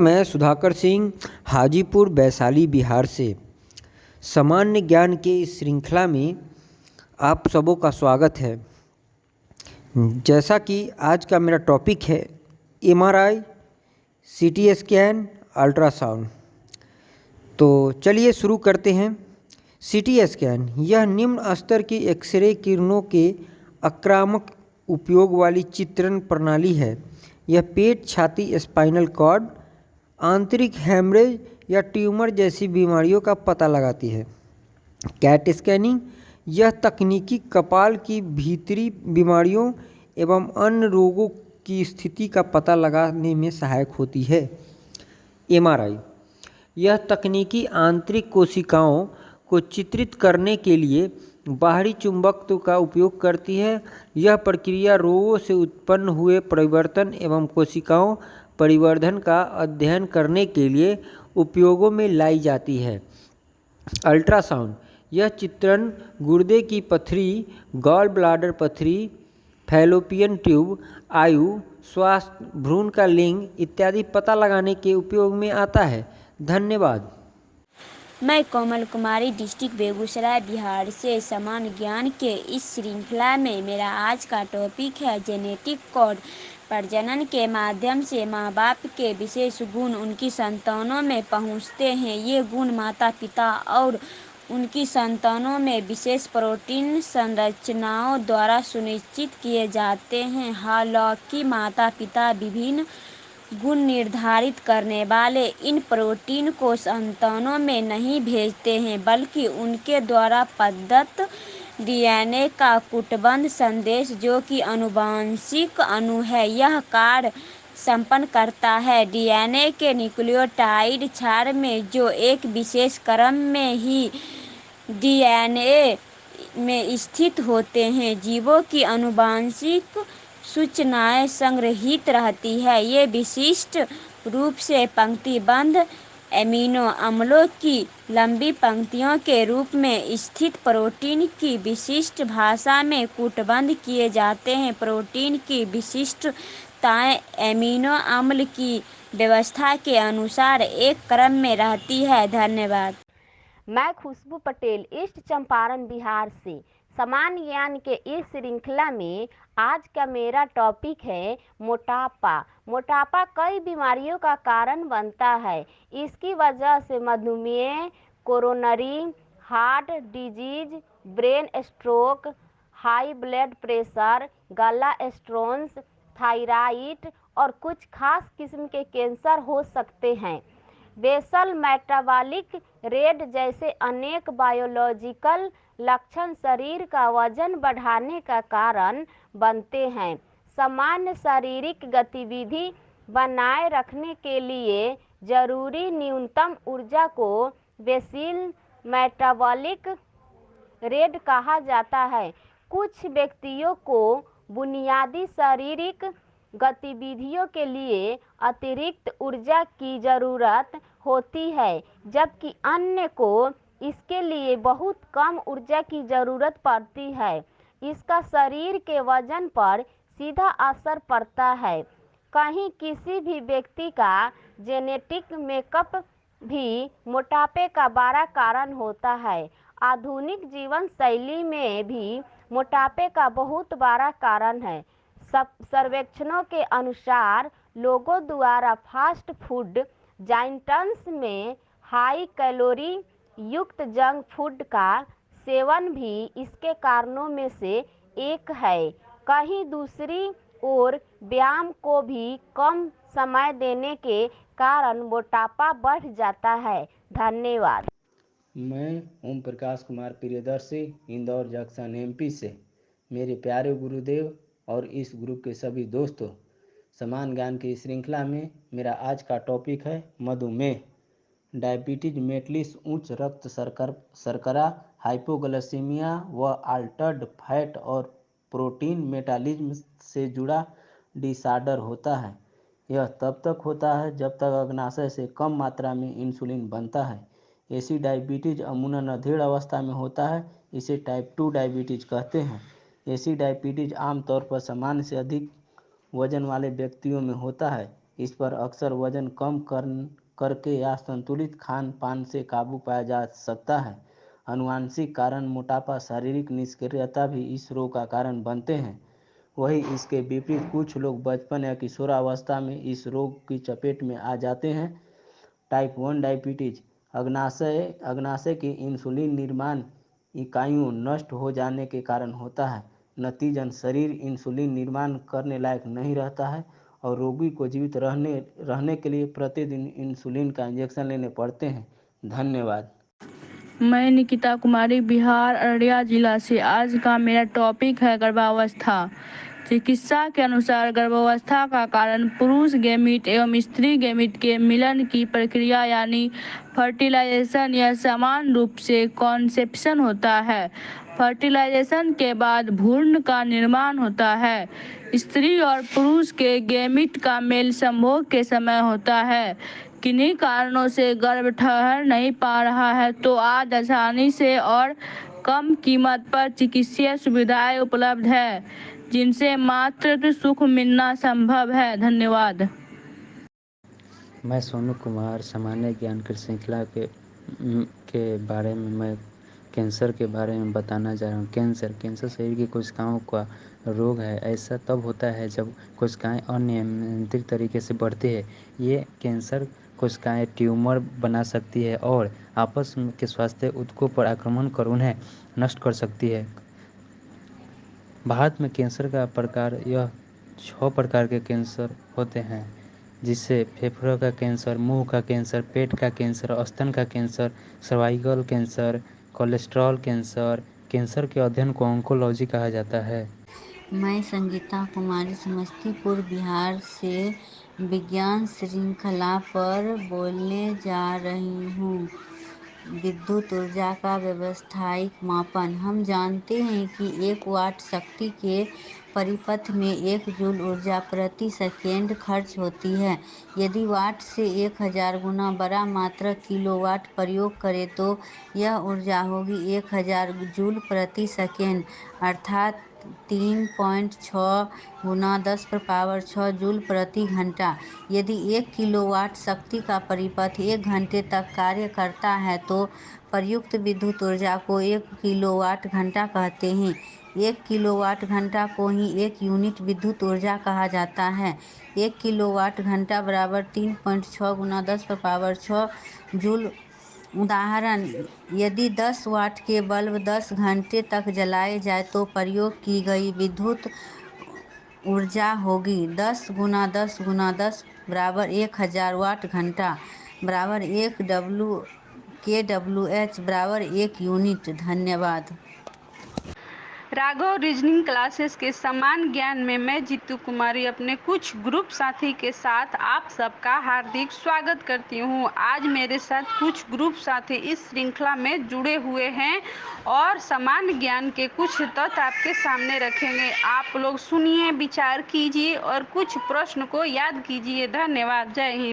मैं सुधाकर सिंह हाजीपुर वैशाली बिहार से सामान्य ज्ञान के इस श्रृंखला में आप सबों का स्वागत है। जैसा कि आज का मेरा टॉपिक है एमआरआई, सीटी स्कैन, अल्ट्रासाउंड। तो चलिए शुरू करते हैं। सीटी स्कैन यह निम्न स्तर की एक्सरे किरणों के आक्रामक उपयोग वाली चित्रण प्रणाली है। यह पेट, छाती, स्पाइनल कॉर्ड, आंतरिक हेमरेज या ट्यूमर जैसी बीमारियों का पता लगाती है। कैट स्कैनिंग यह तकनीकी कपाल की भीतरी बीमारियों एवं अन्य रोगों की स्थिति का पता लगाने में सहायक होती है। एमआरआई यह तकनीकी आंतरिक कोशिकाओं को चित्रित करने के लिए बाहरी चुंबकत्व का उपयोग करती है। यह प्रक्रिया रोगों से उत्पन्न हुए परिवर्तन एवं कोशिकाओं परिवर्धन का अध्ययन करने के लिए उपयोगों में लाई जाती है। अल्ट्रासाउंड यह चित्रण गुर्दे की पथरी, गॉल ब्लाडर पथरी, फैलोपियन ट्यूब, आयु, स्वास्थ्य, भ्रूण का लिंग इत्यादि पता लगाने के उपयोग में आता है। धन्यवाद। मैं कोमल कुमारी डिस्ट्रिक्ट बेगूसराय बिहार से सामान्य ज्ञान के इस श्रृंखला में मेरा आज का टॉपिक है जेनेटिक कोड। प्रजनन के माध्यम से माँ बाप के विशेष गुण उनकी संतानों में पहुँचते हैं। ये गुण माता पिता और उनकी संतानों में विशेष प्रोटीन संरचनाओं द्वारा सुनिश्चित किए जाते हैं। हालांकि माता पिता विभिन्न गुण निर्धारित करने वाले इन प्रोटीन को संतानों में नहीं भेजते हैं, बल्कि उनके द्वारा प्रदत्त डीएनए का कूटबद्ध संदेश, जो कि आनुवंशिक अणु है, यह कार्य संपन्न करता है। डीएनए के न्यूक्लियोटाइड क्षार में, जो एक विशेष क्रम में ही डीएनए में स्थित होते हैं, जीवों की आनुवंशिक सूचनाएं संग्रहित रहती है। ये विशिष्ट रूप से पंक्तिबद्ध एमिनो अम्लों की लंबी पंक्तियों के रूप में स्थित प्रोटीन की विशिष्ट भाषा में कूटबद्ध किए जाते हैं। प्रोटीन की विशिष्टताएं एमिनो अम्ल की व्यवस्था के अनुसार एक क्रम में रहती है। धन्यवाद। मैं खुशबू पटेल ईस्ट चंपारण बिहार से सामान्य ज्ञान के इस श्रृंखला में आज का मेरा टॉपिक है मोटापा। मोटापा कई बीमारियों का कारण बनता है। इसकी वजह से मधुमेह, coronary heart disease, brain stroke, high blood pressure, गला स्टोन्स, थायराइड और कुछ खास किस्म के कैंसर हो सकते हैं। बेसल मेटाबॉलिक रेट जैसे अनेक बायोलॉजिकल लक्षण शरीर का वजन बढ़ाने का कारण बनते हैं। सामान्य शारीरिक गतिविधि बनाए रखने के लिए जरूरी न्यूनतम ऊर्जा को बेसल मेटाबॉलिक रेट कहा जाता है। कुछ व्यक्तियों को बुनियादी शारीरिक गतिविधियों के लिए अतिरिक्त ऊर्जा की ज़रूरत होती है, जबकि अन्य को इसके लिए बहुत कम ऊर्जा की ज़रूरत पड़ती है। इसका शरीर के वजन पर सीधा असर पड़ता है। कहीं किसी भी व्यक्ति का जेनेटिक मेकअप भी मोटापे का बड़ा कारण होता है। आधुनिक जीवन शैली में भी मोटापे का बहुत बड़ा कारण है। सर्वेक्षणों के अनुसार लोगों द्वारा फास्ट फूड जाइंट्स में हाई कैलोरी युक्त जंक फूड का सेवन भी इसके कारणों में से एक है। कहीं दूसरी ओर व्यायाम को भी कम समय देने के कारण मोटापा बढ़ जाता है। धन्यवाद। मैं ओम प्रकाश कुमार प्रियदर्शी इंदौर जंक्शन एमपी से। मेरे प्यारे गुरुदेव और इस ग्रुप के सभी दोस्तों, समान ज्ञान की श्रृंखला में मेरा आज का टॉपिक है मधुमेह, डायबिटीज मेलिटस, उच्च रक्त शर्करा, हाइपोग्लाइसीमिया व अल्टर्ड फैट और प्रोटीन मेटाबॉलिज्म से जुड़ा डिसऑर्डर होता है। यह तब तक होता है जब तक अग्नाशय से कम मात्रा में इंसुलिन बनता है। ऐसी डायबिटीज अमूमन अधेड़ अवस्था में होता है, इसे टाइप 2 डायबिटीज कहते हैं। ऐसी डायबिटीज आमतौर पर सामान्य से अधिक वजन वाले व्यक्तियों में होता है। इस पर अक्सर वजन कम करके या संतुलित खान पान से काबू पाया जा सकता है। आनुवंशिक कारण मोटापा, शारीरिक निष्क्रियता भी इस रोग का कारण बनते हैं। वहीं इसके विपरीत कुछ लोग बचपन या किशोरावस्था में इस रोग की चपेट में आ जाते हैं। टाइप 1 डायबिटीज अग्नाशय की इंसुलिन निर्माण इकाइयों नष्ट हो जाने के कारण होता है। नतीजतन शरीर इंसुलिन निर्माण करने लायक नहीं रहता है और रोगी को जीवित रहने के लिए प्रतिदिन इंसुलिन का इंजेक्शन लेने पड़ते हैं। धन्यवाद। मैं निकिता कुमारी, बिहार अररिया जिला से। आज का मेरा टॉपिक है गर्भावस्था। चिकित्सा के अनुसार गर्भावस्था का कारण पुरुष गैमीट एवं स्त्री गैमीट के मिलन की प्रक्रिया यानी फर्टिलाइजेशन या समान रूप से कॉन्सेप्शन होता है। फर्टिलाइजेशन के बाद भ्रूण का निर्माण होता है। स्त्री और पुरुष के गैमीट का मेल संभोग के समय होता है। किन्हीं कारणों से गर्भ ठहर नहीं पा रहा है तो आज आसानी से और कम कीमत पर चिकित्सीय सुविधाएं उपलब्ध है जिनसे मातृत्व सुख मिलना संभव है। धन्यवाद। मैं सोनू कुमार सामान्य ज्ञान की श्रृंखला के बारे में मैं कैंसर के बारे में बताना जा रहा हूँ। कैंसर शरीर की कोशिकाओं का रोग है। ऐसा तब होता है जब कोशिकाएं अनियंत्रित तरीके से बढ़ती है। ये कैंसर कोशिकाएं ट्यूमर बना सकती है और आपस के स्वास्थ्य ऊतकों पर आक्रमण कर उन्हें नष्ट कर सकती है। भारत में कैंसर का प्रकार यह 6 प्रकार के कैंसर होते हैं, जिससे फेफड़ों का कैंसर, मुंह का कैंसर, पेट का कैंसर, स्तन का cancer, cervical cancer, cholesterol cancer. Cancer के अध्ययन को ऑन्कोलॉजी कहा जाता है। मैं संगीता कुमारी समस्तीपुर बिहार से विज्ञान श्रृंखला पर बोलने जा रही हूँ। विद्युत ऊर्जा का व्यवसायिक मापन। हम जानते हैं कि 1 वाट शक्ति के परिपथ में 1 जूल ऊर्जा प्रति सेकेंड खर्च होती है। यदि वाट से 1000 गुना बड़ा मात्रक किलोवाट प्रयोग करें तो यह ऊर्जा होगी 1000 जूल प्रति सेकेंड, अर्थात 3.6 गुना 10⁻6 जूल प्रति घंटा। यदि 1 किलोवाट शक्ति का परिपथ 1 घंटे तक कार्य करता है तो प्रयुक्त विद्युत ऊर्जा को 1 किलोवाट घंटा कहते हैं। 1 किलोवाट घंटा को ही 1 यूनिट विद्युत ऊर्जा कहा जाता है। 1 किलोवाट घंटा बराबर 3.6 गुना 10⁻6 जूल। उदाहरण, यदि 10 वाट के बल्ब 10 घंटे तक जलाए जाए तो प्रयोग की गई विद्युत ऊर्जा होगी 10 गुना 10 गुना 10 बराबर 1000 वाट घंटा बराबर 1 kWh बराबर 1 यूनिट। धन्यवाद। राघव रीजनिंग क्लासेस के समान ज्ञान में मैं जीतू कुमारी अपने कुछ ग्रुप साथी के साथ आप सबका हार्दिक स्वागत करती हूँ। आज मेरे साथ कुछ ग्रुप साथी इस श्रृंखला में जुड़े हुए हैं और समान ज्ञान के कुछ तथ्य आपके सामने रखेंगे। आप लोग सुनिए, विचार कीजिए और कुछ प्रश्न को याद कीजिए। धन्यवाद। जय हिंद।